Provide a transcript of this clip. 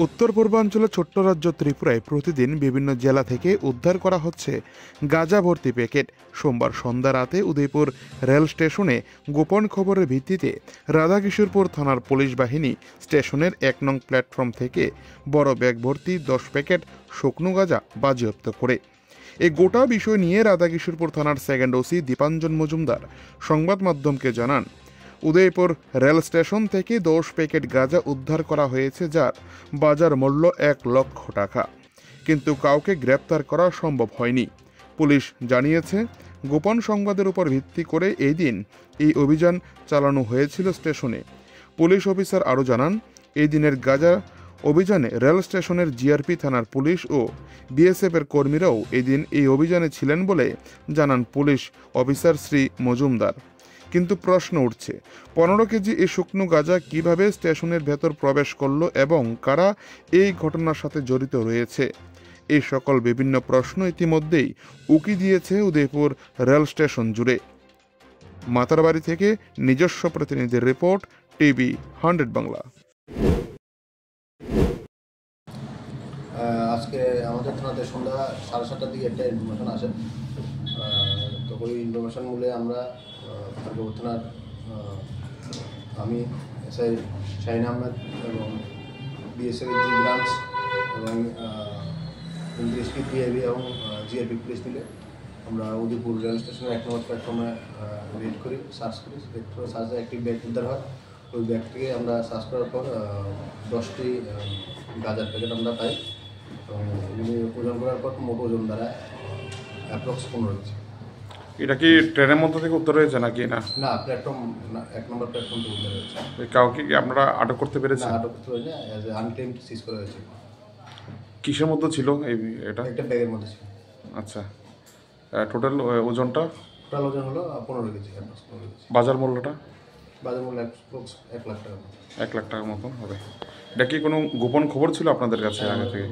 উত্তর পূর্বাঞ্চলের ছোট্ট রাজ্য ত্রিপুরায় প্রতিদিন বিভিন্ন জেলা থেকে উদ্ধার করা হচ্ছে গাঁজা ভর্তি প্যাকেট। সোমবার সন্ধ্যা রাতে উদয়পুর রেল স্টেশনে গোপন খবরের ভিত্তিতে রাধাকিশোরপুর থানার পুলিশ বাহিনী স্টেশনের ১ নং প্ল্যাটফর্ম থেকে বড় ব্যাগ ভর্তি ১০ প্যাকেট শুকনো গাঁজা বাজেয়াপ্ত করে। এই গোটা বিষয় নিয়ে রাধাকিশোরপুর থানার সেকেন্ড ওসি দীপাঞ্জন মজুমদার সংবাদ মাধ্যমকে জানান, উদয়পুর রেল স্টেশন থেকে ১০ প্যাকেট গাঁজা উদ্ধার করা হয়েছে, যার বাজার মূল্য ১ লক্ষ টাকা, কিন্তু কাউকে গ্রেপ্তার করা সম্ভব হয়নি। পুলিশ জানিয়েছে, গোপন সংবাদের উপর ভিত্তি করে এই দিন এই অভিযান চালানো হয়েছিল স্টেশনে। পুলিশ অফিসার আরও জানান, এই দিনের গাঁজা অভিযানে রেল স্টেশনের জিআরপি থানার পুলিশ ও বিএসএফের কর্মীরাও এদিন এই অভিযানে ছিলেন বলে জানান পুলিশ অফিসার শ্রী মজুমদার। কিন্তু প্রশ্ন উঠছে, ১৫ কেজি এই শুকনো গাঁজা কিভাবে স্টেশনের ভেতর প্রবেশ করলো এবং কারা এই ঘটনার সাথে জড়িত রয়েছে? এই সকল বিভিন্ন প্রশ্ন ইতিমধ্যেই উকি দিয়েছে উদয়পুর রেল স্টেশন জুড়ে। মাতারবাড়ি থেকে নিজস্ব প্রতিনিধির রিপোর্ট, টিভি 100 বাংলা। আজকে আমাদের থানাতে সন্ধ্যা 7:30টার দিকে একটা ইনফরমেশন আসে। তো ওই ইনফরমেশন মূলে আমরা ভার্গবপুর থানার আমি এসআই শাহিন আহমেদ এবং বিএসএফের জি ব্রাঞ্চ এবং এসপি পিআইবি এবং জিআরপি পুলিশ মিলে আমরা উদয়পুর রেল স্টেশনের ১ নম্বর প্ল্যাটফর্মে রেড করি, সার্চ করি। সার্চে একটি ব্যাগ উদ্ধার হয়। ওই ব্যাগ থেকে আমরা সার্চ করার পর 10টি গাঁজার প্যাকেট আমরা পাই এবং এগুলি ওজন করার পর মোট ওজন দ্বারা অ্যাপ্রক্স 15 কেজি। এটা কি ট্রেনের মধ্যে থেকে উত্তর হয়েছে নাকি? না, প্ল্যাটফর্ম ১ নম্বর প্ল্যাটফর্ম থেকে উদ্ধার হয়েছে। কাউকে কি আপনারা আটক করতে পেরেছেন? না, আটক করতে হয়নি, অ্যাজ এ আনক্লেমড সিজ করা হয়েছে। কিসের মধ্যে ছিল এটা? একটা ব্যাগের মধ্যে ছিল। আচ্ছা, টোটাল ওজনটা? টোটাল ওজন হলো 15 কেজি, অ্যাপ্রক্স 15 কেজি। বাজার মূল্যটা? বাজার মূল্য অ্যাপ্রক্স 1 লাখ টাকা। 1 লাখ টাকার মতন হবে। এটা কি কোনো গোপন খবর ছিল আপনাদের কাছে আগে থেকে?